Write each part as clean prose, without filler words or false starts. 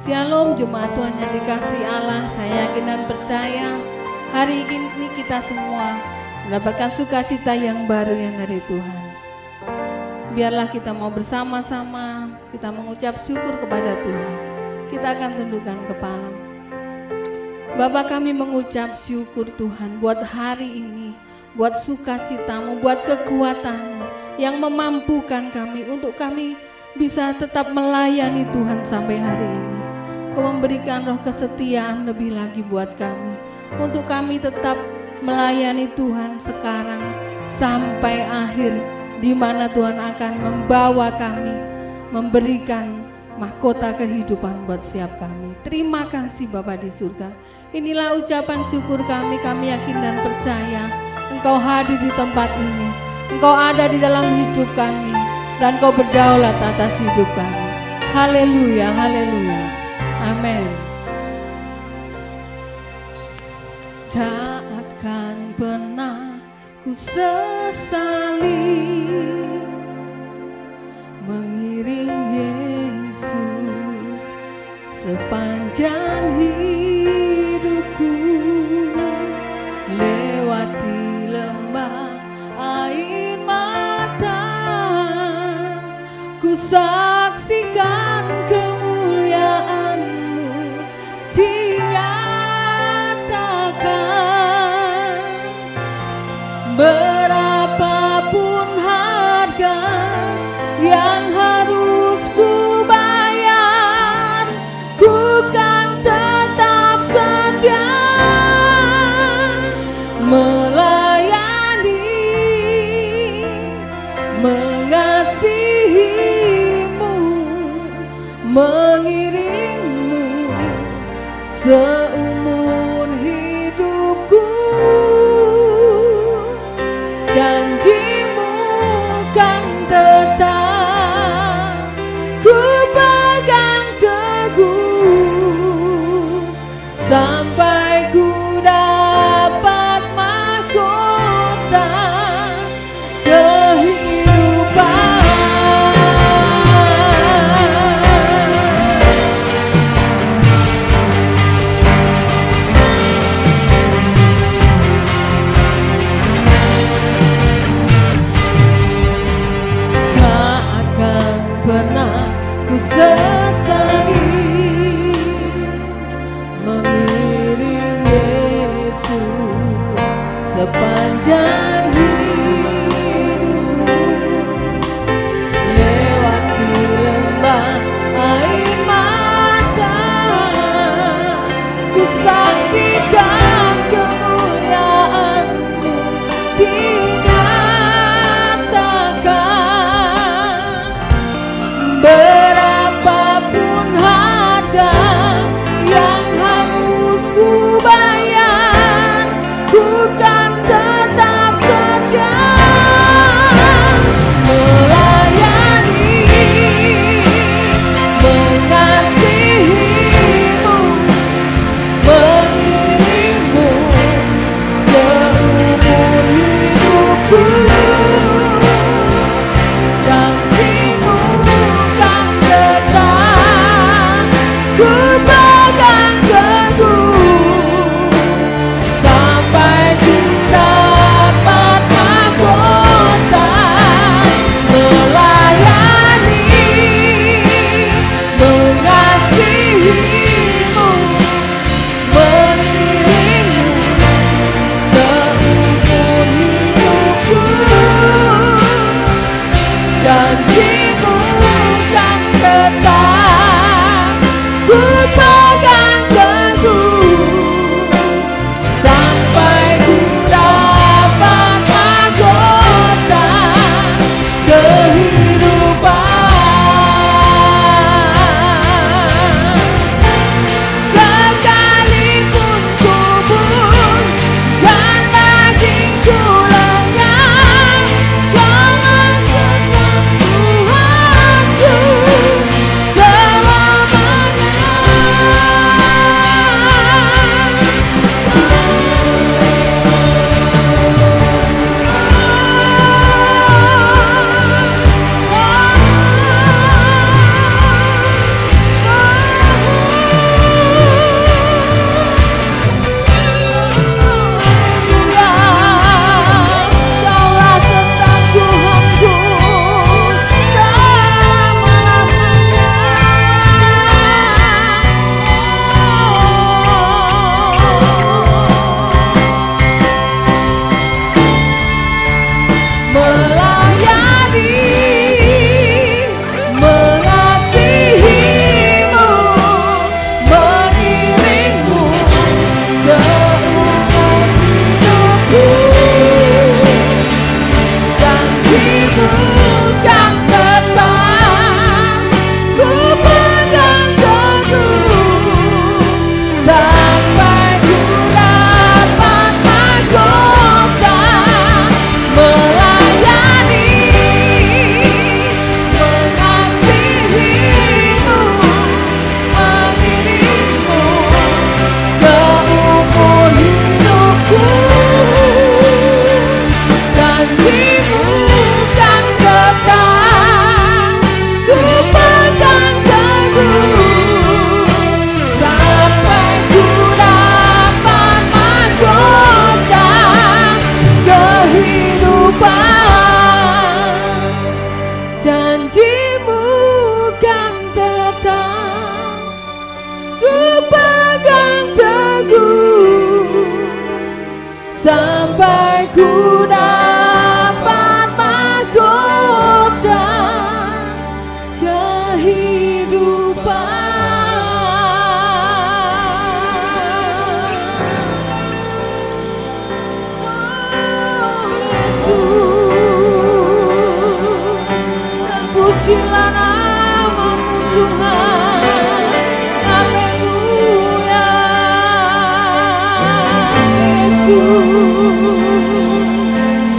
Shalom jemaat Tuhan yang dikasihi Allah. Saya yakin dan percaya hari ini kita semua mendapatkan sukacita yang baru yang dari Tuhan. Biarlah kita mau bersama-sama kita mengucap syukur kepada Tuhan. Kita akan tundukkan kepala. Bapa, kami mengucap syukur Tuhan buat hari ini, buat sukacitamu, buat kekuatanmu yang memampukan kami untuk kami bisa tetap melayani Tuhan sampai hari ini. Kau memberikan roh kesetiaan lebih lagi buat kami, untuk kami tetap melayani Tuhan sekarang sampai akhir, di mana Tuhan akan membawa kami, memberikan mahkota kehidupan buat setiap kami. Terima kasih Bapa di surga. Inilah ucapan syukur kami yakin dan percaya Engkau hadir di tempat ini, Engkau ada di dalam hidup kami, dan Kau berdaulat atas hidup kami. Haleluya, haleluya. Amin. Tak akan pernah ku sesali mengiring Yesus sepanjang hidupku, lewati lembah air mata, ku saksikan kemuliaan dinyatakan. Berapapun harga yang harus ku bayar, ku kan tetap setia melayani, mengasihimu, mengiringmu seumur hidupku. Janjimu kan tetap ku pegang teguh, sampai ku dapat mahkota kehidupan. Pernah ku sesali mengiring Yesus sepanjang hidupku, lewati lembah air mata, ku saksikan kemuliaan-Mu dinyatakan. Berapapun harga yang harus ku bayar, ku kan tetap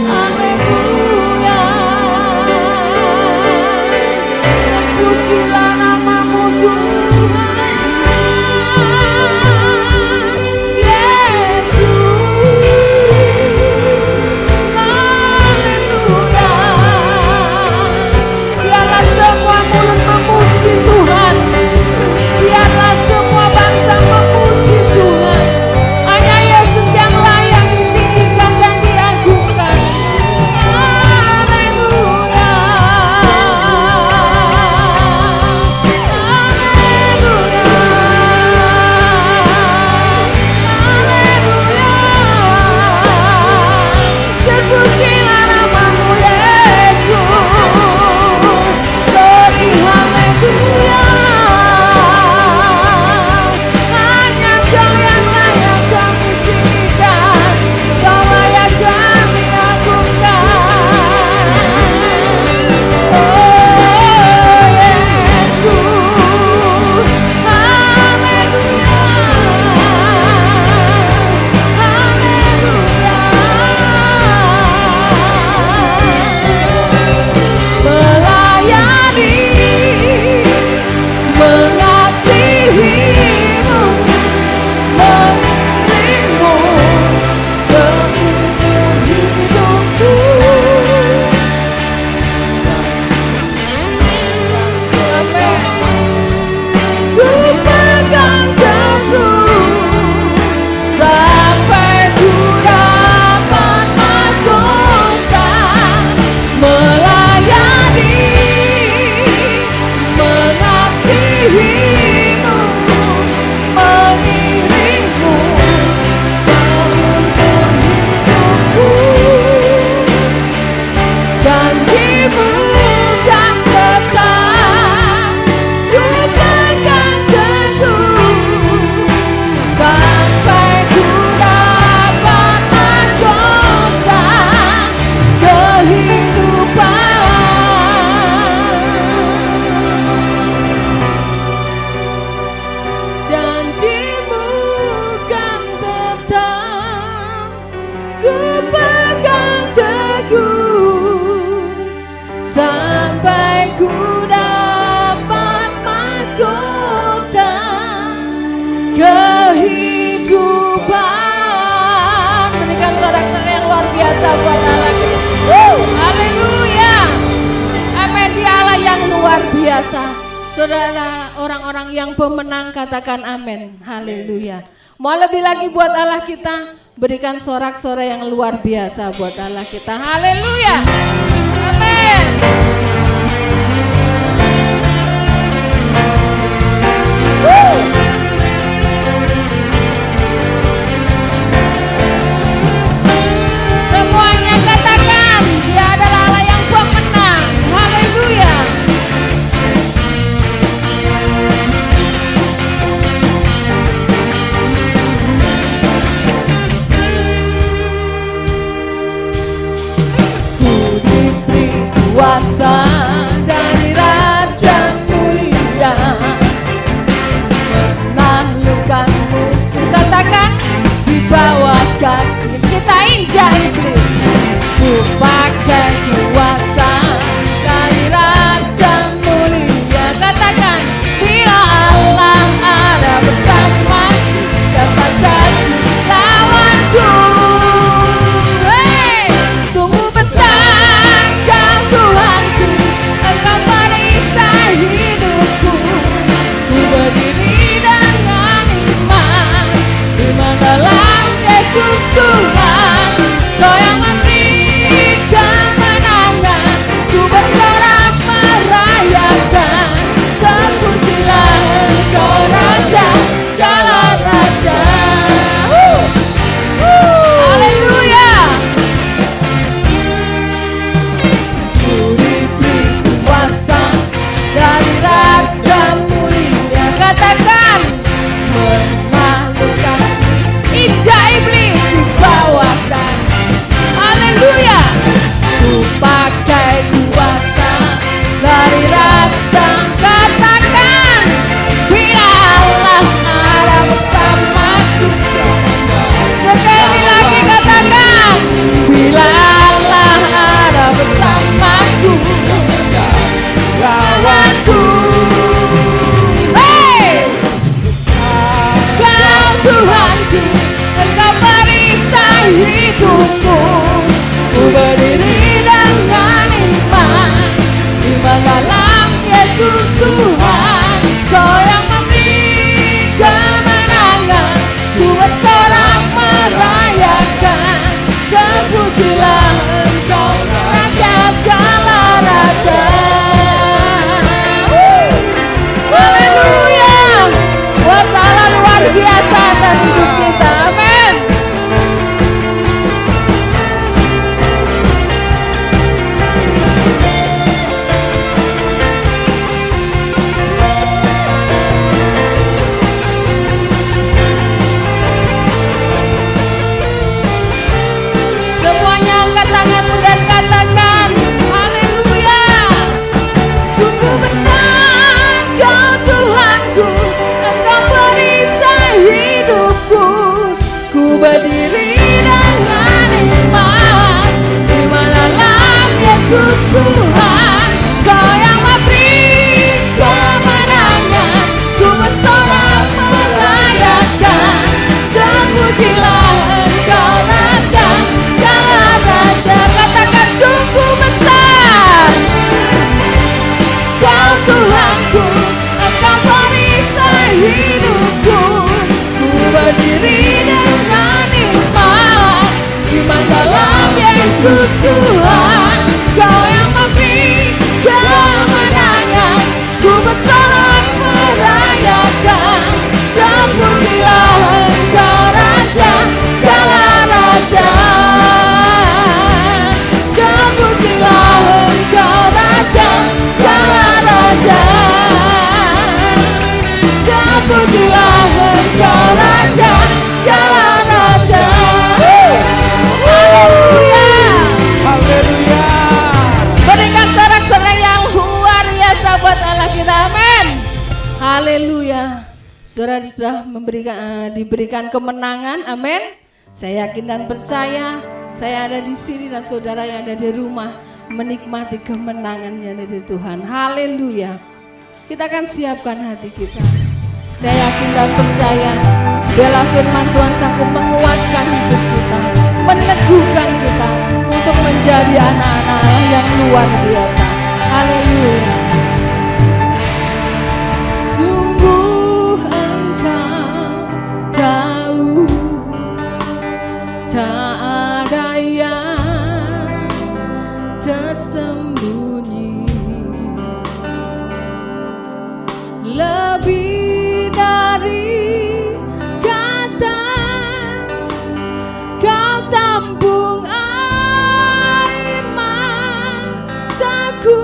Haleluya. Pujilah namamu Tuhan Yesus. Haleluya. Biarlah semua mulut memuji Tuhan. Biarlah semua bangsa memuji Tuhan. Hanya Yesus yang layak ditinggikan dan diagungkan. Haleluya. Haleluya. Haleluya. Terpujilah namamu Yesus. Glory haleluya. Hanya Kau yang layak kami tinggikan, Kau layak kami agungkan. Oh Yesus, haleluya, haleluya. Melayani, mengasihimu, mengiringmu seumur hidupku. Amin. Ku pegang teguh sampai ku dapat mahkota, melayani, mengasihimu, mengiringmu seumur hidupku. Janjimu kan tetap ku pegang teguh sampai ku dapat mahkota kehidupan. Janjimu kan tetap ku pegang teguh sampai ku dapat mahkota kehidupan. Berikan sorak-sorai yang luar biasa buat Allah kita. Haleluya. Amin. Dia Allah yang luar biasa. Saudara, orang-orang yang pemenang katakan amin. Haleluya. Mau lebih lagi buat Allah kita, berikan sorak-sorai yang luar biasa buat Allah kita. Haleluya. Amin. Semuanya katakan, Dia adalah Allah yang pemenang. Haleluya. Ku diberi kuasa dari Raja Mulia, menaklukkan musuh. Katakan, di bawah kaki kita injak iblis. Ku pakai kuasa dari Raja Mulia. Katakan, bila Allah ada bersamaku, dapat jadi lawanku. Hey, sungguh besar Kau Tuhanku, Engkau perisai hidupku. Ku berdiri dengan iman dalam Yesus Tuhan. Kau yang memberi kemenangan, ku bersorak merayakan. Terpujilah Engkau Raja, segala raja. Haleluya. Ku diberi kuasa dari Raja Mulia. Katakan, menaklukkan injak iblis di bawah kaki. berdiri dengan iman, iman dalam Yesus Tuhan. Kau yang memberi kemenangan, ku bersorak merayakan. Terpujilah Engkau Raja, Segala Raja. Katakan sungguh besar Kau Tuhanku, Engkau perisai hidupku. Ku berdiri dengan iman, iman dalam Yesus Tuhan. Kau yang memberi kemenangan, ku bersorak merayakan. Terpujilah Engkau Raja, Segala Raja. Terpujilah Engkau Raja, Segala Raja. Terpujilah Engkau Raja, Segala Raja. Haleluya. Haleluya. Berikan sorak-sorai yang luar biasa buat Allah kita. Amin. Haleluya. Saudara sudah diberikan kemenangan. Amin. Saya yakin dan percaya saya ada di sini dan saudara yang ada di rumah menikmati kemenangannya dari Tuhan. Haleluya. Kita akan siapkan hati kita. Saya yakin dan percaya bela firman Tuhan sanggup menguatkan hidup kita, meneguhkan kita untuk menjadi anak-anak yang luar biasa. Haleluya. Sungguh Engkau tahu tak ada yang tersembunyi, lebih dari kata Kau tampung air mataku.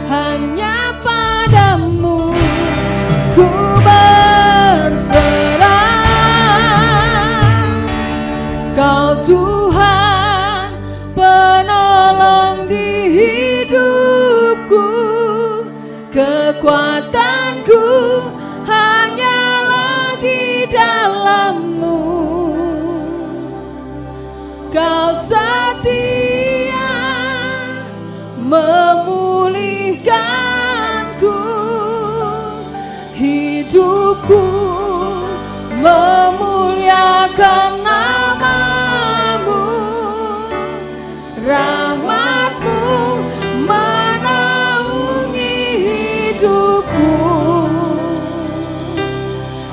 Hanya padamu ku berserah. Kau Tuhan penolong di hidupku. Kekuatanku hanyalah di dalam-Mu. Kau setia memulihkanku, hidupku memuliakan nama-Mu. Rahmat-Mu menaungi hidupku.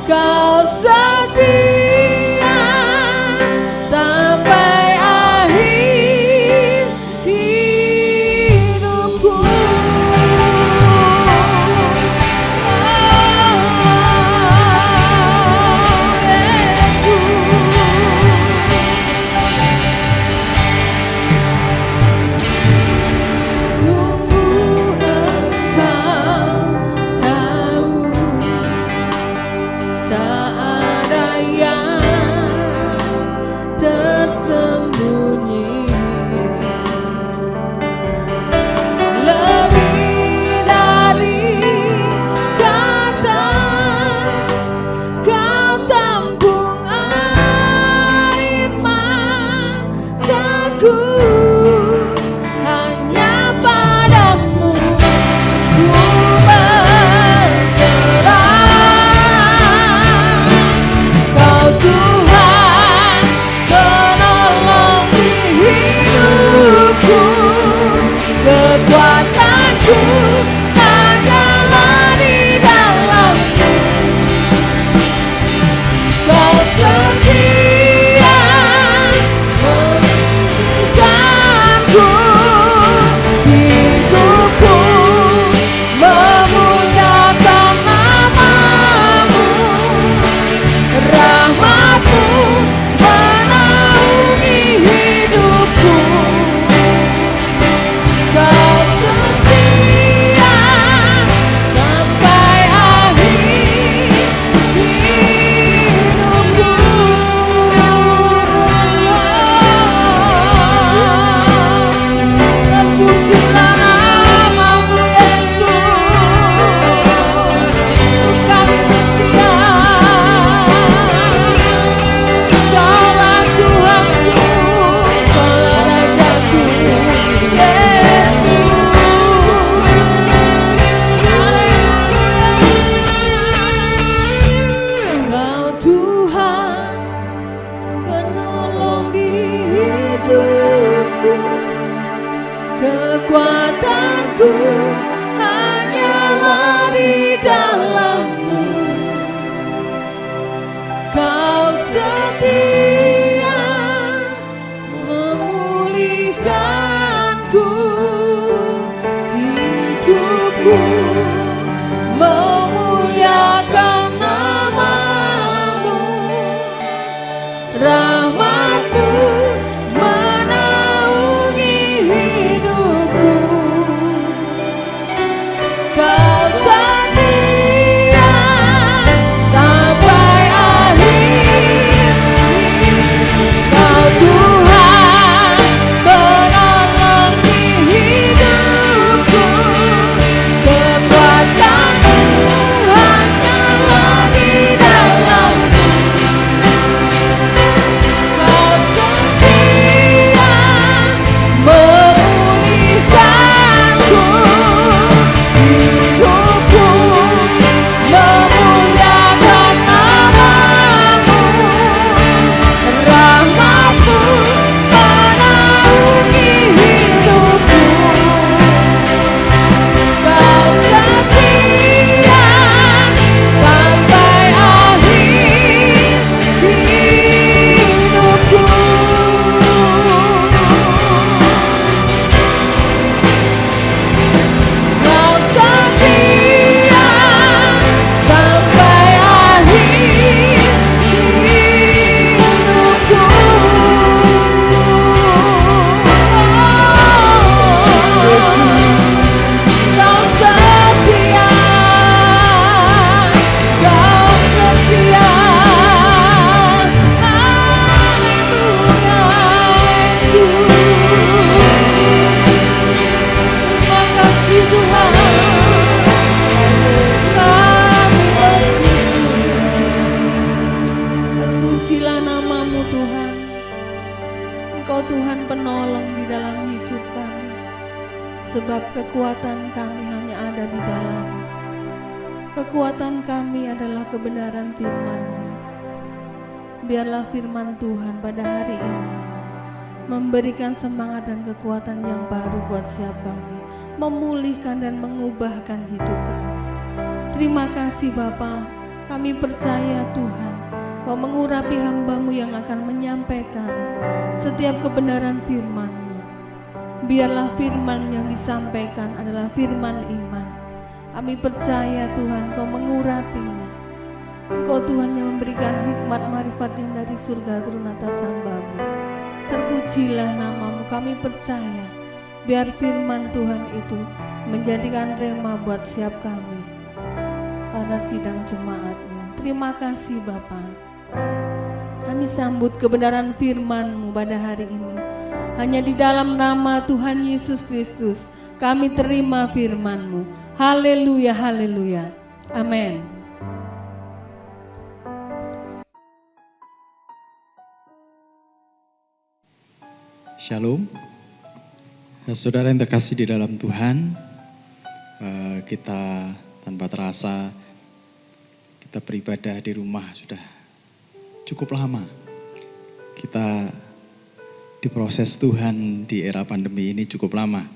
Kau setia sampai akhir hidupku. Kau setia memberikan Kekuatanku hanyalah di dalam-Mu. Kau setia memulihkanku, hidupku memuliakan nama-Mu. Rahmat-Mu menaungi hidupku. Kau setia sampai akhir. Kau Tuhan penolong di hidupku. Kekuatan-Mu hanyalah di dalam-Mu. Kau setia memulihkanku, hidupku memuliakan nama-Mu. Rahmat-Mu menaungi hidupku. Kau setia sampai akhir hidupku. Kau setia sampai akhir hidupku. Kau setia, Kau setia. Haleluya, Yesus. Terima kasih Tuhan, kami bersyukur. Terpujilah nama-Mu Tuhan. Engkau Tuhan penolong di dalam hidup kami. Sebab kekuatan kami hanya ada di dalam. Kekuatan kami adalah kebenaran firman-Mu. Biarlah firman Tuhan pada hari ini memberikan semangat dan kekuatan yang baru buat setiap kami, memulihkan dan mengubahkan hidup kami. Terima kasih Bapa, kami percaya Tuhan, Kau mengurapi hamba-Mu yang akan menyampaikan setiap kebenaran firman-Mu. Biarlah firman yang disampaikan adalah firman iman. Kami percaya Tuhan, Kau mengurapinya. Engkau Tuhan yang memberikan hikmat marifat yang dari surga turun atas hamba-Mu. Terpujilah nama-Mu, kami percaya. Biar firman Tuhan itu menjadikan rema buat setiap kami pada sidang jemaat-Mu. Terima kasih Bapa. Kami sambut kebenaran firman-Mu pada hari ini. Hanya di dalam nama Tuhan Yesus Kristus kami terima firman-Mu. Haleluya, haleluya. Amin. Shalom. Saudara yang terkasih di dalam Tuhan, kita tanpa terasa kita beribadah di rumah sudah cukup lama. Kita diproses Tuhan di era pandemi ini cukup lama.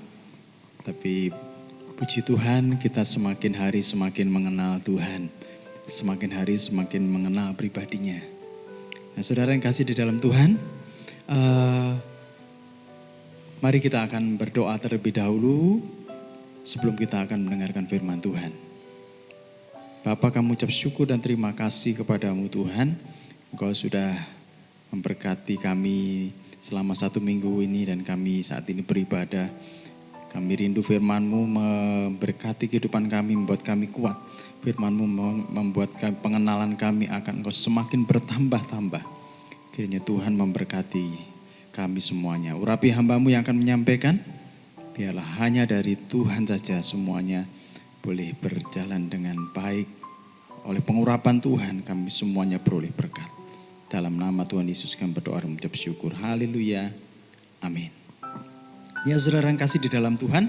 Tapi puji Tuhan, kita semakin hari semakin mengenal Tuhan. Semakin hari semakin mengenal pribadinya. Nah, saudara yang kasih di dalam Tuhan, mari kita akan berdoa terlebih dahulu sebelum kita akan mendengarkan firman Tuhan. Bapa, kami ucap syukur dan terima kasih kepadamu Tuhan. Engkau sudah memberkati kami selama 1 minggu ini dan kami saat ini beribadah. Kami rindu firman-Mu memberkati kehidupan kami, membuat kami kuat. Firman-Mu membuat pengenalan kami akan Engkau semakin bertambah-tambah. Kiranya Tuhan memberkati kami semuanya. Urapi hamba-Mu yang akan menyampaikan, biarlah hanya dari Tuhan saja semuanya boleh berjalan dengan baik. Oleh pengurapan Tuhan kami semuanya beroleh berkat. Dalam nama Tuhan Yesus kami berdoa dan mengucap syukur. Haleluya. Amin. Ya saudara yang kasih di dalam Tuhan,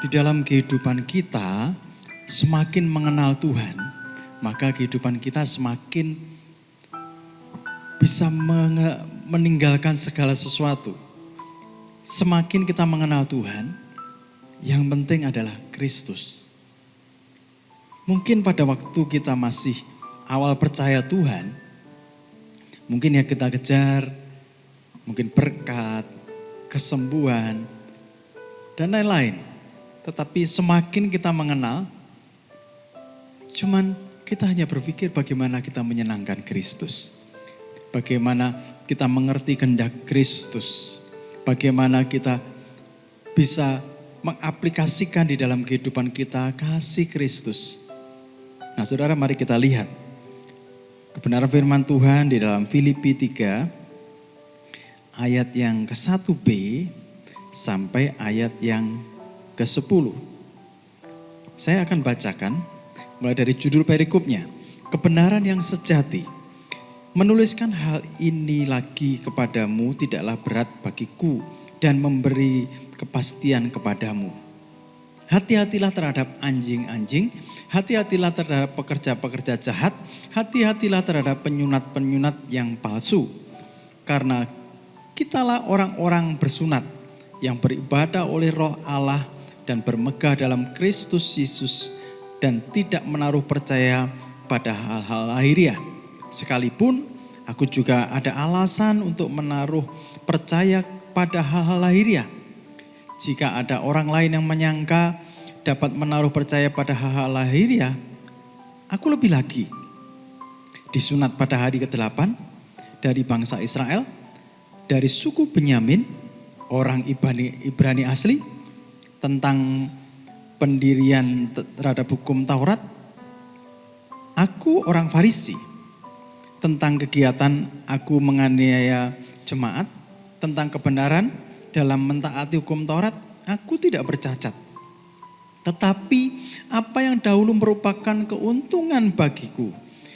di dalam kehidupan kita semakin mengenal Tuhan, maka kehidupan kita semakin bisa meninggalkan segala sesuatu. Semakin kita mengenal Tuhan, yang penting adalah Kristus. Mungkin pada waktu kita masih awal percaya Tuhan, mungkin yang kita kejar, mungkin berkat, kesembuhan, dan lain-lain. Tetapi semakin kita mengenal, cuman kita hanya berpikir bagaimana kita menyenangkan Kristus. Bagaimana kita mengerti kehendak Kristus. Bagaimana kita bisa mengaplikasikan di dalam kehidupan kita kasih Kristus. Nah saudara, mari kita lihat kebenaran firman Tuhan di dalam Filipi 3 ayat yang ke-1b sampai ayat yang ke-10. Saya akan bacakan mulai dari judul perikopnya. Kebenaran yang sejati. Menuliskan hal ini lagi kepadamu tidaklah berat bagiku dan memberi kepastian kepadamu. Hati-hatilah terhadap anjing-anjing, hati-hatilah terhadap pekerja-pekerja jahat, hati-hatilah terhadap penyunat-penyunat yang palsu. Karena kitalah orang-orang bersunat yang beribadah oleh Roh Allah dan bermegah dalam Kristus Yesus dan tidak menaruh percaya pada hal-hal lahiriah. Sekalipun aku juga ada alasan untuk menaruh percaya pada hal-hal lahiriah. Jika ada orang lain yang menyangka dapat menaruh percaya pada hal-hal lahiriah, aku lebih lagi. Disunat pada hari ke-8 dari bangsa Israel, dari suku Benyamin, orang Ibrani asli, tentang pendirian terhadap hukum Taurat. Aku orang Farisi. Tentang kegiatan aku menganiaya jemaat, tentang kebenaran dalam mentaati hukum Taurat, aku tidak bercacat. Tetapi apa yang dahulu merupakan keuntungan bagiku,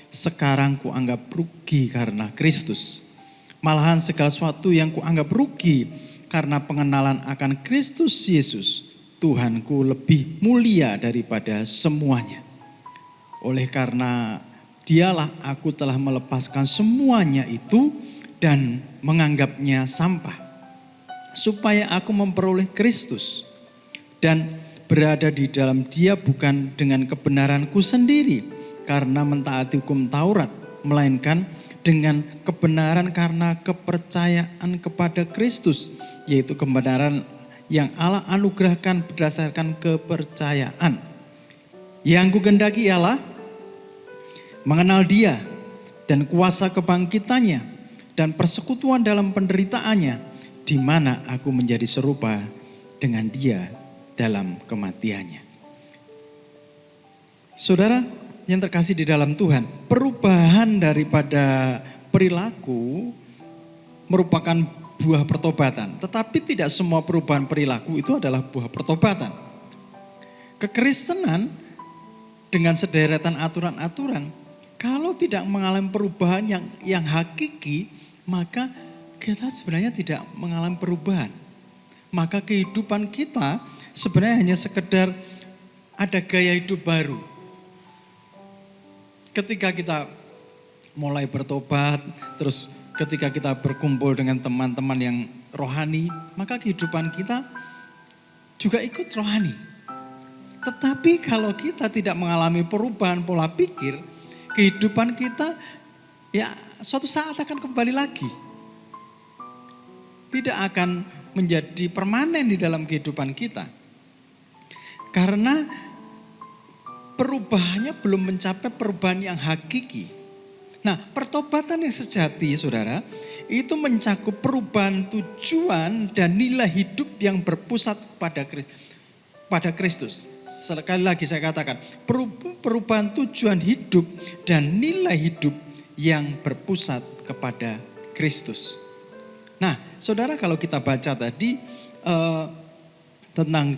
sekarang kuanggap rugi karena Kristus. Malahan segala sesuatu yang kuanggap rugi karena pengenalan akan Kristus Yesus, Tuhanku, lebih mulia daripada semuanya. Oleh karena Dialah aku telah melepaskan semuanya itu dan menganggapnya sampah, supaya aku memperoleh Kristus dan berada di dalam Dia bukan dengan kebenaranku sendiri karena mentaati hukum Taurat, melainkan dengan kebenaran karena kepercayaan kepada Kristus, yaitu kebenaran yang Allah anugerahkan berdasarkan kepercayaan. Yang kugendaki ialah mengenal Dia dan kuasa kebangkitannya dan persekutuan dalam penderitaannya, di mana aku menjadi serupa dengan Dia dalam kematiannya. Saudara yang terkasih di dalam Tuhan, perubahan daripada perilaku merupakan buah pertobatan. Tetapi tidak semua perubahan perilaku itu adalah buah pertobatan. Kekristenan dengan sederetan aturan-aturan, kalau tidak mengalami perubahan yang hakiki, maka kita sebenarnya tidak mengalami perubahan. Maka kehidupan kita sebenarnya hanya sekedar ada gaya hidup baru. Ketika kita mulai bertobat, terus ketika kita berkumpul dengan teman-teman yang rohani, maka kehidupan kita juga ikut rohani. Tetapi kalau kita tidak mengalami perubahan pola pikir, kehidupan kita ya suatu saat akan kembali lagi. Tidak akan menjadi permanen di dalam kehidupan kita. Karena perubahannya belum mencapai perubahan yang hakiki. Nah, pertobatan yang sejati, saudara, itu mencakup perubahan tujuan dan nilai hidup yang berpusat pada Kristus. Sekali lagi saya katakan, perubahan tujuan hidup dan nilai hidup yang berpusat kepada Kristus. Nah, saudara, kalau kita baca tadi tentang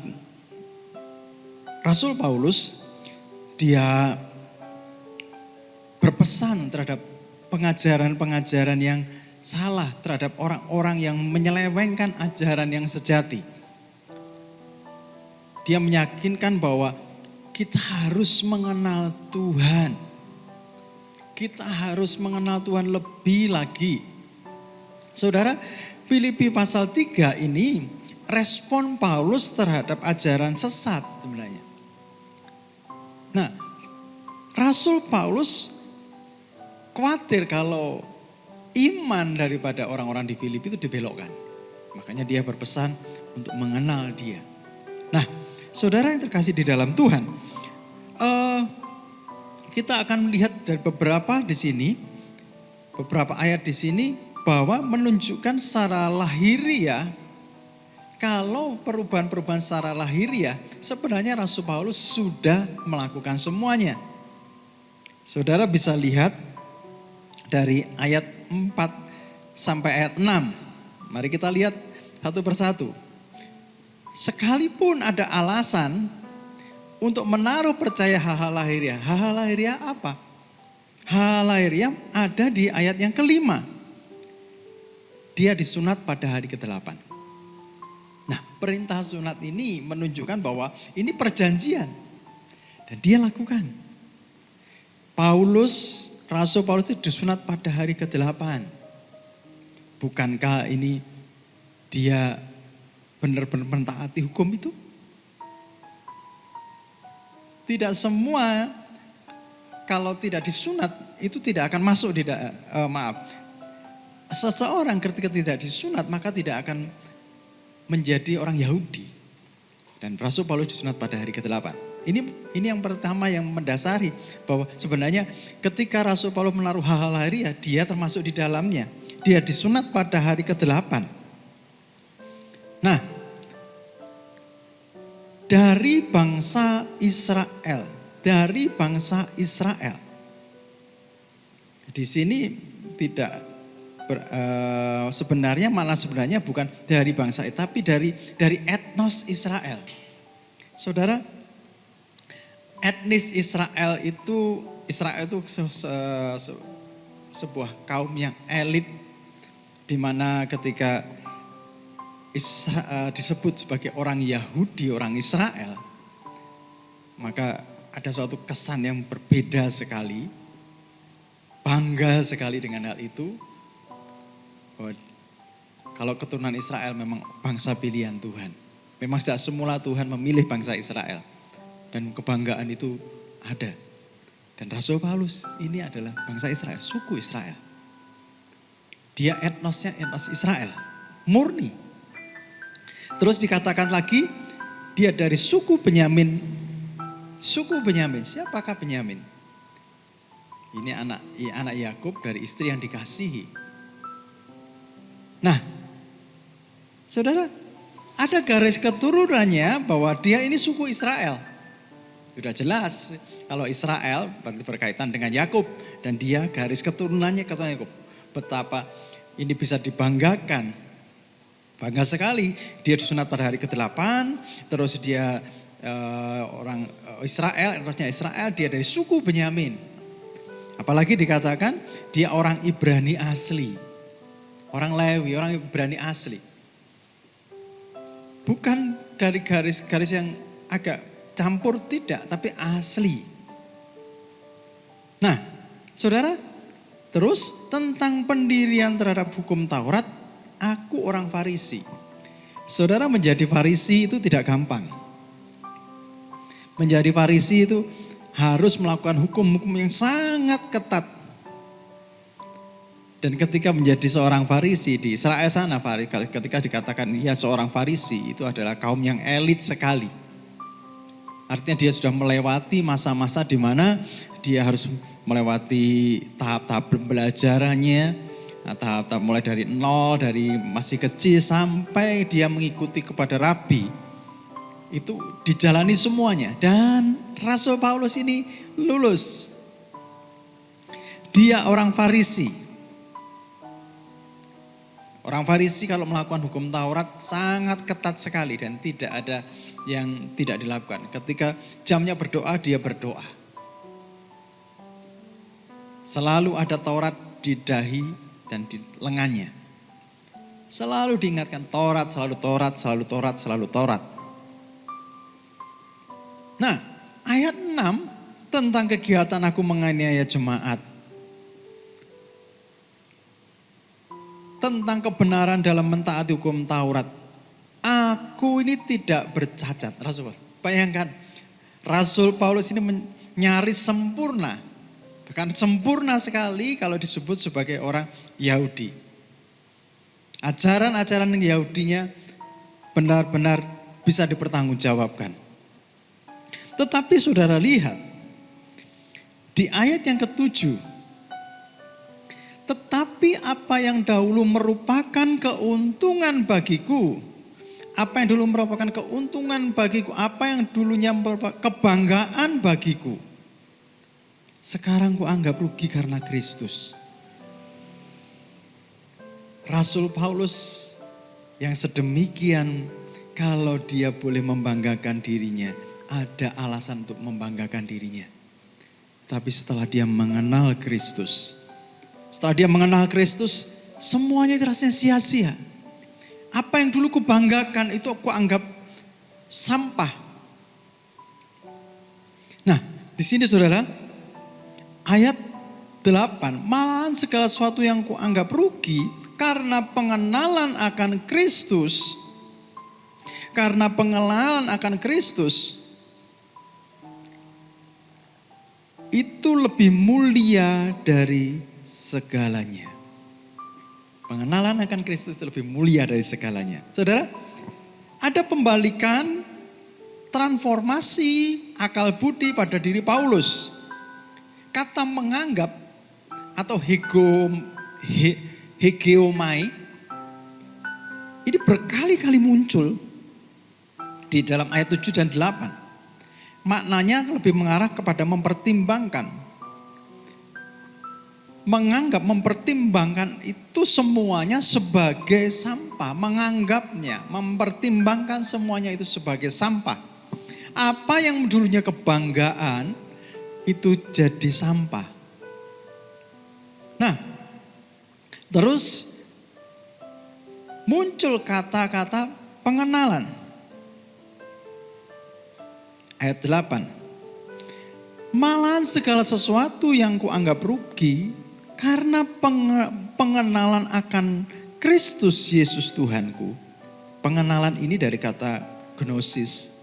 Rasul Paulus, dia berpesan terhadap pengajaran-pengajaran yang salah, terhadap orang-orang yang menyelewengkan ajaran yang sejati. Dia meyakinkan bahwa kita harus mengenal Tuhan. Kita harus mengenal Tuhan lebih lagi. Saudara, Filipi pasal 3 ini respon Paulus terhadap ajaran sesat sebenarnya. Nah, Rasul Paulus khawatir kalau iman daripada orang-orang di Filipi itu dibelokkan. Makanya dia berpesan untuk mengenal dia. Nah, saudara yang terkasih di dalam Tuhan, kita akan melihat dari beberapa di sini, beberapa ayat di sini bahwa menunjukkan secara lahiriah, kalau perubahan-perubahan secara lahiriah, sebenarnya Rasul Paulus sudah melakukan semuanya. Saudara bisa lihat dari ayat 4 sampai ayat 6. Mari kita lihat satu persatu. Sekalipun ada alasan untuk menaruh percaya hal-hal lahiriah. Hal-hal lahiriah apa? Hal lahiriah ada di ayat yang kelima. Dia disunat pada hari ke-8. Nah, perintah sunat ini menunjukkan bahwa ini perjanjian. Dan dia lakukan. Rasul Paulus itu disunat pada hari ke-8. Bukankah ini dia benar-benar mentaati hukum itu? Tidak semua, kalau tidak disunat itu tidak akan masuk seseorang ketika tidak disunat maka tidak akan menjadi orang Yahudi. Dan Rasul Paulus disunat pada hari ke-8. Ini yang pertama yang mendasari bahwa sebenarnya ketika Rasul Paulus menaruh hal-hal lahiriah, dia termasuk di dalamnya. Dia disunat pada hari ke-8. Nah, dari bangsa Israel, di sini tidak sebenarnya bukan dari bangsa itu, tapi dari etnos Israel. Saudara, etnis Israel itu sebuah kaum yang elit, di mana ketika disebut sebagai orang Yahudi, orang Israel, maka ada suatu kesan yang berbeda sekali, bangga sekali dengan hal itu, bahwa kalau keturunan Israel memang bangsa pilihan Tuhan. Memang sejak semula Tuhan memilih bangsa Israel, dan kebanggaan itu ada. Dan Rasul Paulus ini adalah bangsa Israel, suku Israel. Dia etnosnya etnos Israel, murni. Terus dikatakan lagi, dia dari suku Benyamin. Suku Benyamin, siapakah Benyamin? Ini anak Yakub dari istri yang dikasihi. Nah, saudara, ada garis keturunannya bahwa dia ini suku Israel. Sudah jelas, kalau Israel berarti berkaitan dengan Yakub. Dan dia garis keturunannya keturunan Yakub. Betapa ini bisa dibanggakan. Bangga sekali, dia disunat pada hari ke-8, terus dia orang Israel, etnosnya Israel, dia dari suku Benyamin. Apalagi dikatakan dia orang Ibrani asli, orang Lewi, orang Ibrani asli. Bukan dari garis-garis yang agak campur, tidak, tapi asli. Nah, saudara, terus tentang pendirian terhadap hukum Taurat, aku orang Farisi. Saudara, menjadi Farisi itu tidak gampang. Menjadi Farisi itu harus melakukan hukum-hukum yang sangat ketat. Dan ketika menjadi seorang Farisi di Israel sana, ketika dikatakan ia seorang Farisi, itu adalah kaum yang elit sekali. Artinya dia sudah melewati masa-masa di mana dia harus melewati tahap-tahap pembelajarannya, tahap-tahap mulai dari nol, dari masih kecil sampai dia mengikuti kepada rabi. Itu dijalani semuanya. Dan Rasul Paulus ini lulus. Dia orang Farisi. Orang Farisi kalau melakukan hukum Taurat sangat ketat sekali dan tidak ada yang tidak dilakukan. Ketika jamnya berdoa, dia berdoa. Selalu ada Taurat di dahi dan di lengannya. Selalu diingatkan Taurat, selalu Taurat, selalu Taurat, selalu Taurat. Nah, ayat 6 tentang kegiatan aku menganiaya jemaat. tentang kebenaran dalam mentaati hukum Taurat. Aku ini tidak bercacat. Rasul, bayangkan Rasul Paulus ini nyaris sempurna. Bahkan sempurna sekali kalau disebut sebagai orang Yahudi. Ajaran-ajaran Yahudinya benar-benar bisa dipertanggungjawabkan. Tetapi saudara lihat, di ayat yang ke-7, tetapi apa yang dahulu merupakan keuntungan bagiku, apa yang dulu merupakan keuntungan bagiku, apa yang dulunya merupakan kebanggaan bagiku, sekarang ku anggap rugi karena Kristus. Rasul Paulus yang sedemikian, kalau dia boleh membanggakan dirinya, ada alasan untuk membanggakan dirinya. Tapi setelah dia mengenal Kristus, semuanya itu rasanya sia-sia. Apa yang dulu kubanggakan itu aku anggap sampah. Nah, di sini saudara, ayat 8, malahan segala sesuatu yang kuanggap rugi karena pengenalan akan Kristus. Karena pengenalan akan Kristus itu lebih mulia dari segalanya. Pengenalan akan Kristus lebih mulia dari segalanya. Saudara, ada pembalikan transformasi akal budi pada diri Paulus. Kata menganggap atau hegeomai ini berkali-kali muncul di dalam ayat 7 dan 8. Maknanya lebih mengarah kepada mempertimbangkan. Menganggap, mempertimbangkan itu semuanya sebagai sampah. Menganggapnya, mempertimbangkan semuanya itu sebagai sampah. Apa yang dulunya kebanggaan itu jadi sampah. Nah, terus muncul kata-kata pengenalan. Ayat 8. Malahan segala sesuatu yang kuanggap rugi karena pengenalan akan Kristus Yesus Tuhanku. Pengenalan ini dari kata gnosis.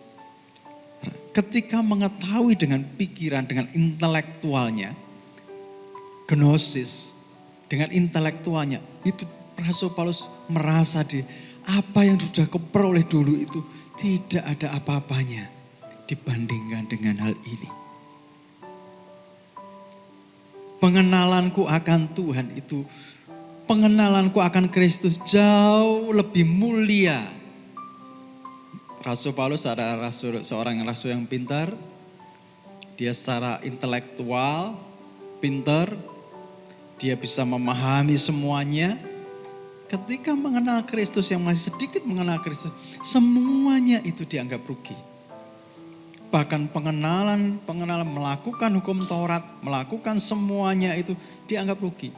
Ketika mengetahui dengan pikiran, dengan intelektualnya, gnosis, dengan intelektualnya, itu Rasul Paulus merasa apa yang sudah kuperoleh dulu itu tidak ada apa-apanya dibandingkan dengan hal ini. Pengenalanku akan Tuhan itu, pengenalanku akan Kristus jauh lebih mulia. Rasul Paulus adalah seorang rasul yang pintar. Dia secara intelektual pintar. Dia bisa memahami semuanya. Ketika mengenal Kristus, yang masih sedikit mengenal Kristus, semuanya itu dianggap rugi. Bahkan pengenalan melakukan hukum Taurat, melakukan semuanya itu dianggap rugi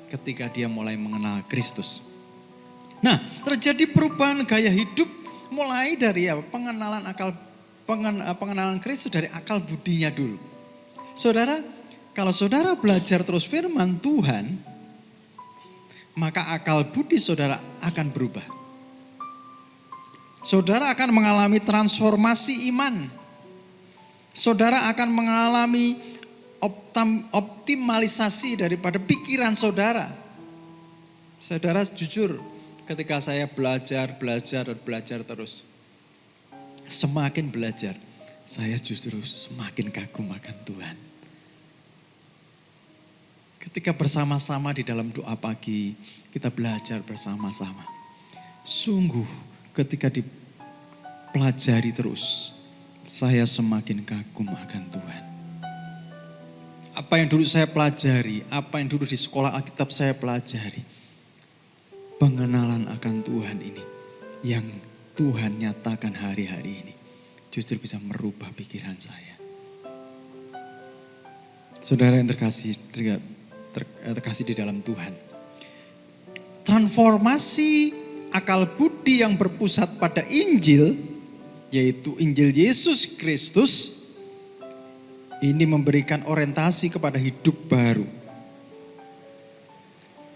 ketika dia mulai mengenal Kristus. Nah, terjadi perubahan gaya hidup mulai dari pengenalan Kristus dari akal budinya dulu. Saudara, kalau saudara belajar terus firman Tuhan, maka akal budi saudara akan berubah. Saudara akan mengalami transformasi iman. Saudara akan mengalami optimalisasi daripada pikiran saudara. Saudara jujur, ketika saya belajar terus, semakin belajar, saya justru semakin kagum akan Tuhan. Ketika bersama-sama di dalam doa pagi, kita belajar bersama-sama. Sungguh ketika dipelajari terus, saya semakin kagum akan Tuhan. Apa yang dulu saya pelajari, apa yang dulu di sekolah Alkitab saya pelajari, pengenalan akan Tuhan ini, yang Tuhan nyatakan hari-hari ini, justru bisa merubah pikiran saya. Saudara yang terkasih di dalam Tuhan. Transformasi akal budi yang berpusat pada Injil, yaitu Injil Yesus Kristus, ini memberikan orientasi kepada hidup baru.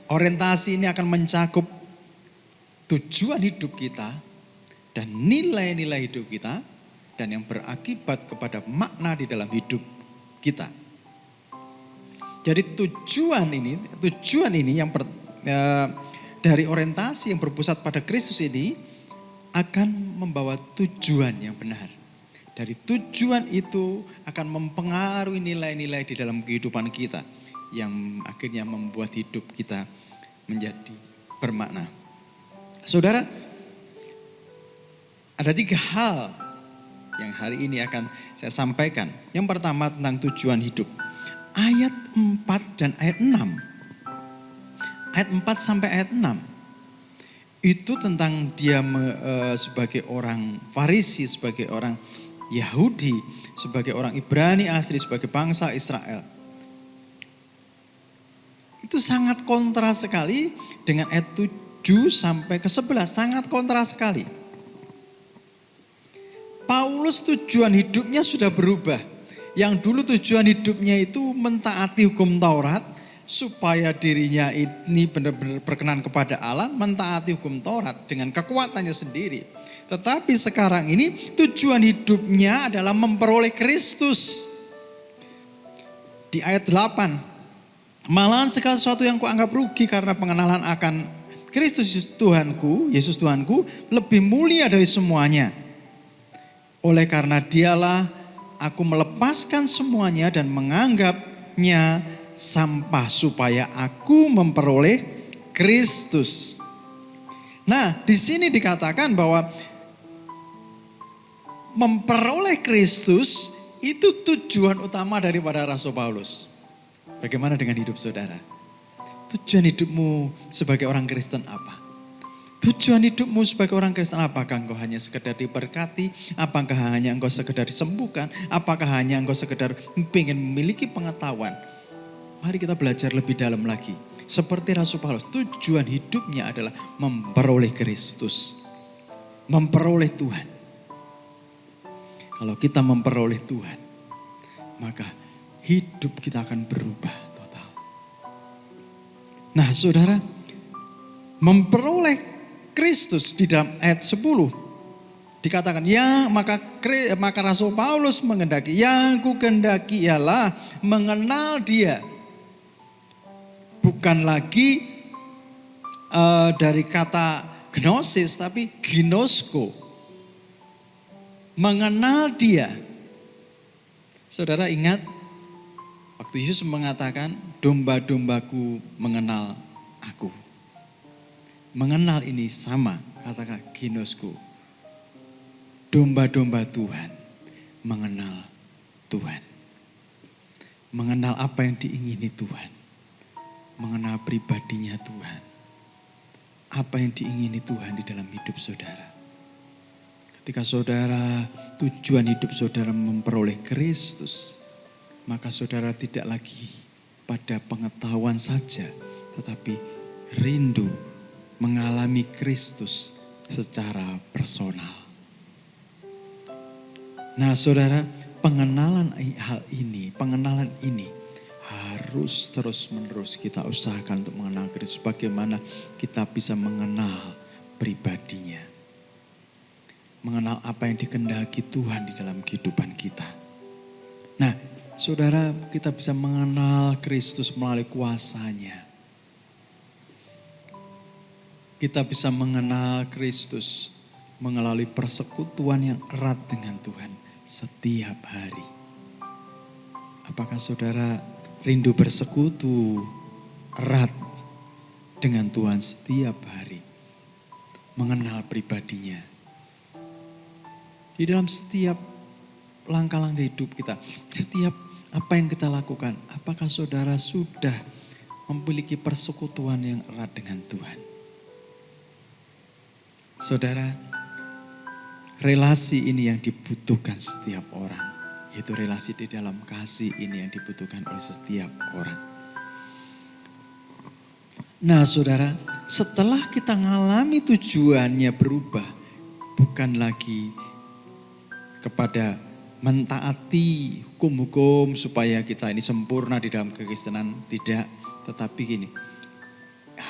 Orientasi ini akan mencakup tujuan hidup kita dan nilai-nilai hidup kita dan yang berakibat kepada makna di dalam hidup kita. Jadi tujuan ini yang dari orientasi yang berpusat pada Kristus ini akan membawa tujuan yang benar. Dari tujuan itu akan mempengaruhi nilai-nilai di dalam kehidupan kita yang akhirnya membuat hidup kita menjadi bermakna. Saudara, ada 3 hal yang hari ini akan saya sampaikan. Yang pertama tentang tujuan hidup. Ayat 4 dan ayat 6. Ayat 4 sampai ayat 6. Itu tentang dia sebagai orang Farisi, sebagai orang Yahudi, sebagai orang Ibrani asli, sebagai bangsa Israel. Itu sangat kontra sekali dengan ayat 7 sampai ke 11. Sangat kontra sekali. Paulus tujuan hidupnya sudah berubah. Yang dulu tujuan hidupnya itu mentaati hukum Taurat, supaya dirinya ini benar-benar berkenan kepada Allah, mentaati hukum Taurat dengan kekuatannya sendiri. Tetapi sekarang ini tujuan hidupnya adalah memperoleh Kristus. Di ayat 8, malahan segala sesuatu yang kuanggap rugi karena pengenalan akan Kristus Tuhanku, Yesus Tuhanku, lebih mulia dari semuanya. Oleh karena dialah aku melepaskan semuanya dan menganggapnya sampah supaya aku memperoleh Kristus. Nah, di sini dikatakan bahwa memperoleh Kristus itu tujuan utama daripada Rasul Paulus. Bagaimana dengan hidup saudara? Tujuan hidupmu sebagai orang Kristen apa? Tujuan hidupmu sebagai orang Kristen apakah engkau hanya sekedar diberkati? Apakah hanya engkau sekedar disembuhkan? Apakah hanya engkau sekedar ingin memiliki pengetahuan? Mari kita belajar lebih dalam lagi. Seperti Rasul Paulus, tujuan hidupnya adalah memperoleh Kristus. Memperoleh Tuhan. Kalau kita memperoleh Tuhan, maka hidup kita akan berubah total. Nah saudara, memperoleh Kristus di dalam ayat 10 dikatakan, ya maka Rasul Paulus mengendaki, yang ku kendaki ialah mengenal dia. Bukan lagi dari kata gnosis, tapi ginosko. Mengenal dia. Saudara ingat, waktu Yesus mengatakan, domba-dombaku mengenal aku. Mengenal ini sama, katakan ginosku. Domba-domba Tuhan mengenal Tuhan. Mengenal apa yang diingini Tuhan. Mengenal pribadinya Tuhan. Apa yang diingini Tuhan di dalam hidup saudara. Ketika saudara, tujuan hidup saudara memperoleh Kristus, maka saudara tidak lagi pada pengetahuan saja, tetapi rindu mengalami Kristus secara personal. Nah saudara, pengenalan ini harus terus-menerus kita usahakan untuk mengenal Kristus. Bagaimana kita bisa mengenal pribadinya. Mengenal apa yang dikehendaki Tuhan di dalam kehidupan kita. Nah, saudara, kita bisa mengenal Kristus melalui kuasa-Nya. Kita bisa mengenal Kristus melalui persekutuan yang erat dengan Tuhan setiap hari. Apakah saudara rindu bersekutu erat dengan Tuhan setiap hari? Mengenal pribadinya. Di dalam setiap langkah-langkah hidup kita, setiap apa yang kita lakukan, apakah saudara sudah memiliki persekutuan yang erat dengan Tuhan? Saudara, relasi ini yang dibutuhkan setiap orang, yaitu relasi di dalam kasih ini yang dibutuhkan oleh setiap orang. Nah saudara, setelah kita mengalami tujuannya berubah, bukan lagi kepada mentaati hukum-hukum supaya kita ini sempurna di dalam kekristenan, tidak. Tetapi gini,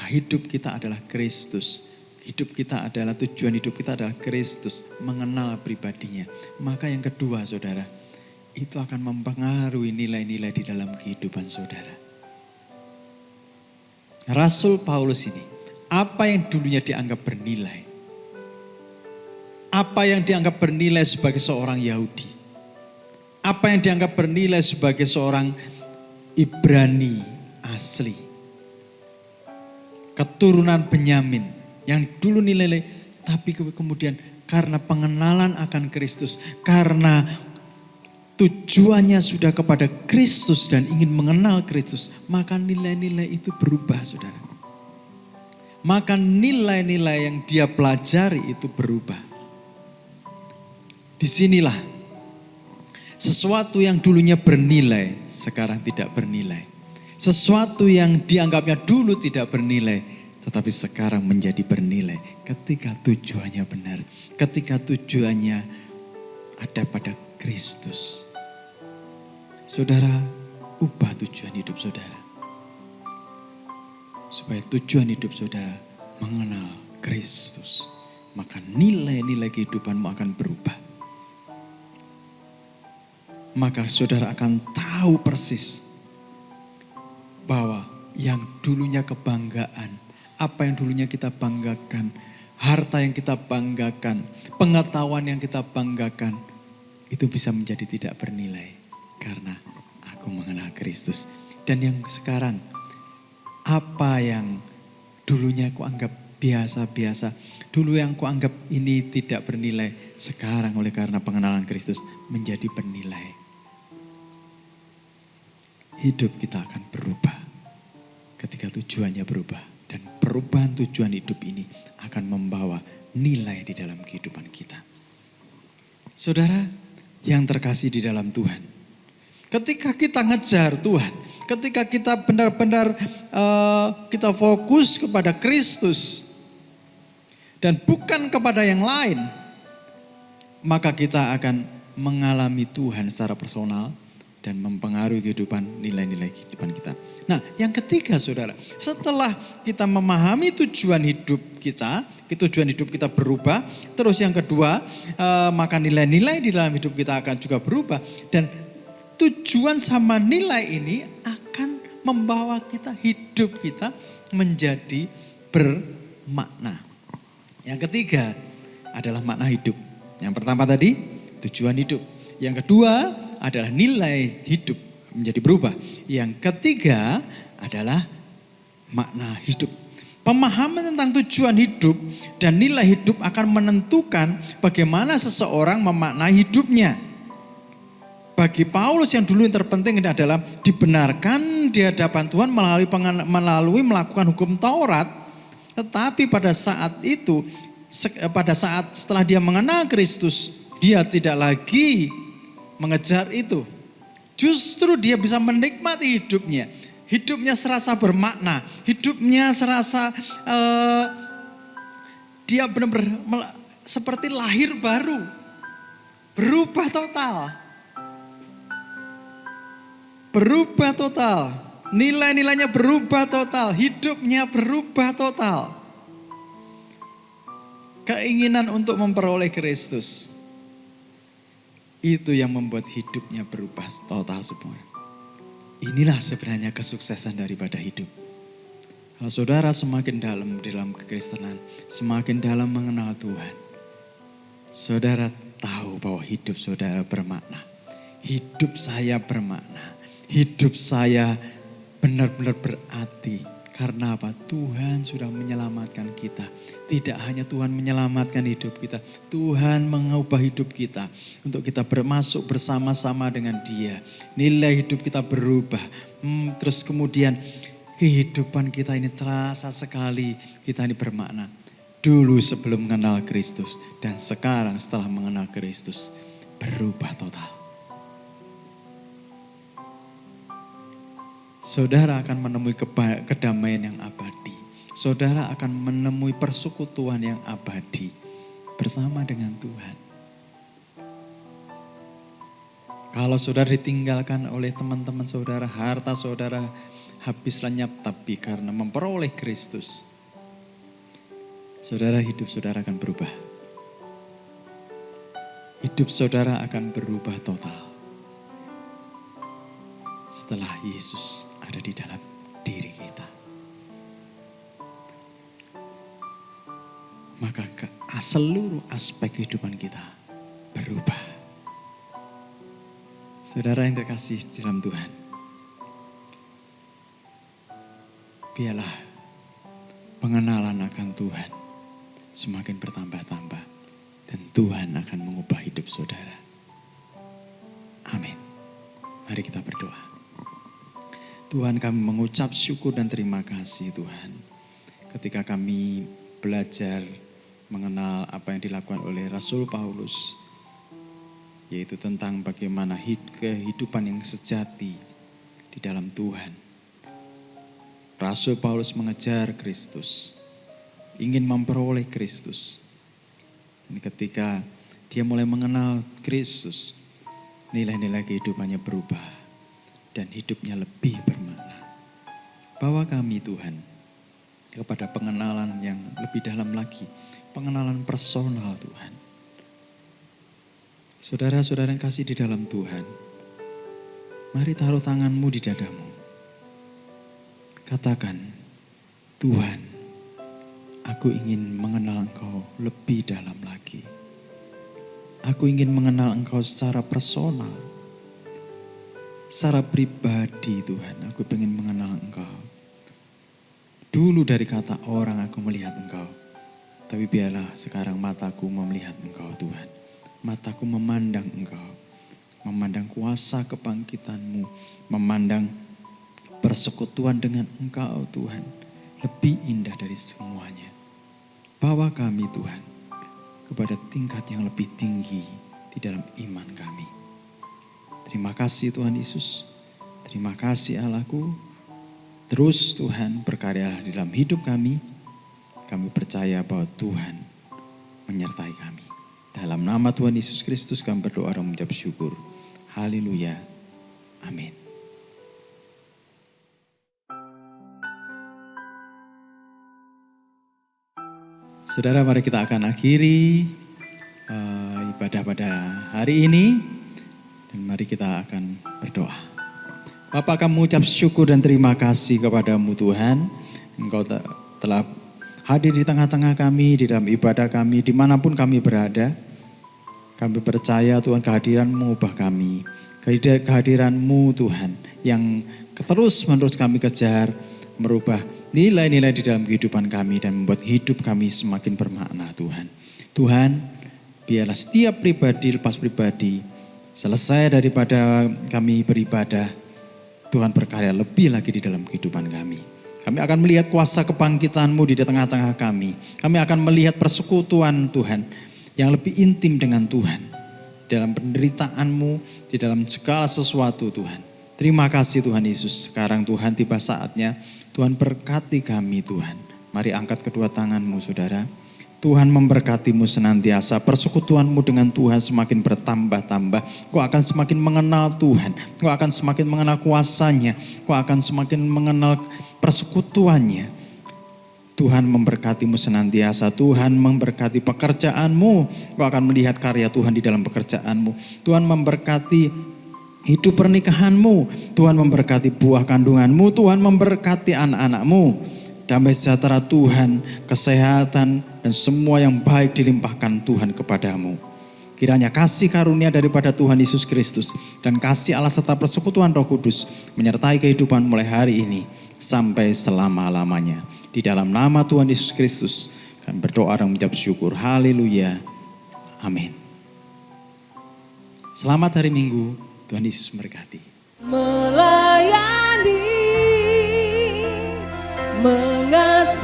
hidup kita adalah Kristus. Hidup kita adalah, tujuan hidup kita adalah Kristus, mengenal pribadinya. Maka yang kedua saudara, itu akan mempengaruhi nilai-nilai di dalam kehidupan saudara. Rasul Paulus ini, apa yang dulunya dianggap bernilai, apa yang dianggap bernilai sebagai seorang Yahudi, apa yang dianggap bernilai sebagai seorang Ibrani asli, keturunan Benyamin, yang dulu nilai, tapi kemudian karena pengenalan akan Kristus, karena tujuannya sudah kepada Kristus dan ingin mengenal Kristus, maka nilai-nilai itu berubah saudara. Maka nilai-nilai yang dia pelajari itu berubah. Disinilah sesuatu yang dulunya bernilai, sekarang tidak bernilai. Sesuatu yang dianggapnya dulu tidak bernilai, tetapi sekarang menjadi bernilai ketika tujuannya benar. Ketika tujuannya ada pada Kristus. Saudara, ubah tujuan hidup saudara. Supaya tujuan hidup saudara mengenal Kristus. Maka nilai-nilai kehidupanmu akan berubah. Maka saudara akan tahu persis bahwa yang dulunya kebanggaan, apa yang dulunya kita banggakan, harta yang kita banggakan, pengetahuan yang kita banggakan, itu bisa menjadi tidak bernilai. Karena aku mengenal Kristus. Dan yang sekarang, apa yang dulunya aku anggap biasa-biasa, dulu yang aku anggap ini tidak bernilai, sekarang oleh karena pengenalan Kristus menjadi bernilai. Hidup kita akan berubah ketika tujuannya berubah. Dan perubahan tujuan hidup ini akan membawa nilai di dalam kehidupan kita. Saudara yang terkasih di dalam Tuhan. Ketika kita ngejar Tuhan. Ketika kita benar-benar kita fokus kepada Kristus. Dan bukan kepada yang lain. Maka kita akan mengalami Tuhan secara personal. Dan mempengaruhi kehidupan, nilai-nilai kehidupan kita. Nah, yang ketiga saudara, setelah kita memahami tujuan hidup kita, tujuan hidup kita berubah. Terus yang kedua, maka nilai-nilai di dalam hidup kita akan juga berubah. Dan tujuan sama nilai ini akan membawa kita, hidup kita menjadi bermakna. Yang ketiga adalah makna hidup. Yang pertama tadi, tujuan hidup. Yang kedua adalah nilai hidup menjadi berubah. Yang ketiga adalah makna hidup. Pemahaman tentang tujuan hidup dan nilai hidup akan menentukan bagaimana seseorang memaknai hidupnya. Bagi Paulus yang dulu yang terpenting adalah dibenarkan di hadapan Tuhan melalui melakukan hukum Taurat. Tetapi pada saat itu, pada saat setelah dia mengenal Kristus, dia tidak lagi mengejar itu. Justru dia bisa menikmati hidupnya. Hidupnya serasa bermakna. Hidupnya serasa dia benar-benar seperti lahir baru. Berubah total. Berubah total. Nilai-nilainya berubah total. Hidupnya berubah total. Keinginan untuk memperoleh Kristus. Itu yang membuat hidupnya berubah total semua. Inilah sebenarnya kesuksesan daripada hidup. Kalau saudara semakin dalam kekristenan, semakin dalam mengenal Tuhan, saudara tahu bahwa hidup saudara bermakna. Hidup saya bermakna. Hidup saya benar-benar berarti. Karena apa? Tuhan sudah menyelamatkan kita. Tidak hanya Tuhan menyelamatkan hidup kita. Tuhan mengubah hidup kita. Untuk kita bermasuk bersama-sama dengan Dia. Nilai hidup kita berubah. Terus kemudian kehidupan kita ini terasa sekali. Kita ini bermakna. Dulu sebelum mengenal Kristus. Dan sekarang setelah mengenal Kristus. Berubah total. Saudara akan menemui kedamaian yang abadi. Saudara akan menemui persekutuan yang abadi bersama dengan Tuhan. Kalau saudara ditinggalkan oleh teman-teman saudara, harta saudara habis lenyap, tapi karena memperoleh Kristus, saudara, hidup saudara akan berubah. Hidup saudara akan berubah total setelah Yesus ada di dalam diri kita. Maka seluruh aspek kehidupan kita berubah. Saudara yang terkasih di dalam Tuhan, biarlah pengenalan akan Tuhan semakin bertambah-tambah dan Tuhan akan mengubah hidup saudara. Amin. Mari kita berdoa. Tuhan, kami mengucap syukur dan terima kasih Tuhan. Ketika kami belajar mengenal apa yang dilakukan oleh Rasul Paulus, yaitu tentang bagaimana kehidupan yang sejati di dalam Tuhan. Rasul Paulus mengejar Kristus, ingin memperoleh Kristus. Ini ketika dia mulai mengenal Kristus, nilai-nilai kehidupannya berubah dan hidupnya lebih bermakna. Bawa kami Tuhan kepada pengenalan yang lebih dalam lagi, pengenalan personal Tuhan. Saudara-saudara yang kasih di dalam Tuhan, mari taruh tanganmu di dadamu. Katakan, Tuhan, aku ingin mengenal Engkau lebih dalam lagi. Aku ingin mengenal Engkau secara personal, secara pribadi Tuhan. Aku ingin mengenal Engkau. Dulu dari kata orang aku melihat Engkau, tapi biarlah sekarang mataku melihat Engkau Tuhan. Mataku memandang Engkau, memandang kuasa kebangkitan-Mu, memandang persekutuan dengan Engkau Tuhan, lebih indah dari semuanya. Bawa kami Tuhan kepada tingkat yang lebih tinggi di dalam iman kami. Terima kasih Tuhan Yesus, terima kasih Allahku. Terus Tuhan berkaryalah di dalam hidup kami. Kami percaya bahwa Tuhan menyertai kami. Dalam nama Tuhan Yesus Kristus kami berdoa dan mengucap syukur. Haleluya. Amin. Saudara, mari kita akan akhiri ibadah pada hari ini. Dan mari kita akan berdoa. Bapa, kami mengucap syukur dan terima kasih kepadamu Tuhan. Engkau telah hadir di tengah-tengah kami, di dalam ibadah kami, dimanapun kami berada. Kami percaya Tuhan kehadiran-Mu ubah kami. Kehadiran-Mu Tuhan yang terus-menerus kami kejar, merubah nilai-nilai di dalam kehidupan kami dan membuat hidup kami semakin bermakna Tuhan. Tuhan, biarlah setiap pribadi lepas pribadi, selesai daripada kami beribadah, Tuhan berkarya lebih lagi di dalam kehidupan kami. Kami akan melihat kuasa kebangkitan-Mu di tengah-tengah kami. Kami akan melihat persekutuan Tuhan yang lebih intim dengan Tuhan. Dalam penderitaan-Mu, di dalam segala sesuatu Tuhan. Terima kasih Tuhan Yesus. Sekarang Tuhan tiba saatnya, Tuhan berkati kami Tuhan. Mari angkat kedua tanganmu saudara. Tuhan memberkati-Mu senantiasa. Persekutuan-Mu dengan Tuhan semakin bertambah-tambah. Kau akan semakin mengenal Tuhan. Kau akan semakin mengenal kuasanya. Kau akan semakin mengenal persekutuannya. Tuhan memberkati-Mu senantiasa. Tuhan memberkati pekerjaan-Mu. Kau akan melihat karya Tuhan di dalam pekerjaan-Mu. Tuhan memberkati hidup pernikahan-Mu. Tuhan memberkati buah kandungan-Mu. Tuhan memberkati anak-anak-Mu. Damai sejahtera Tuhan, kesehatan, dan semua yang baik dilimpahkan Tuhan kepadamu. Kiranya kasih karunia daripada Tuhan Yesus Kristus dan kasih Allah serta persekutuan Roh Kudus menyertai kehidupan mulai hari ini sampai selama-lamanya. Di dalam nama Tuhan Yesus Kristus kami berdoa dan mengucap syukur. Haleluya. Amin. Selamat hari Minggu. Tuhan Yesus memberkati. Melayani, mengasihimu,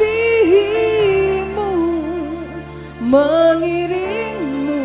mengiringmu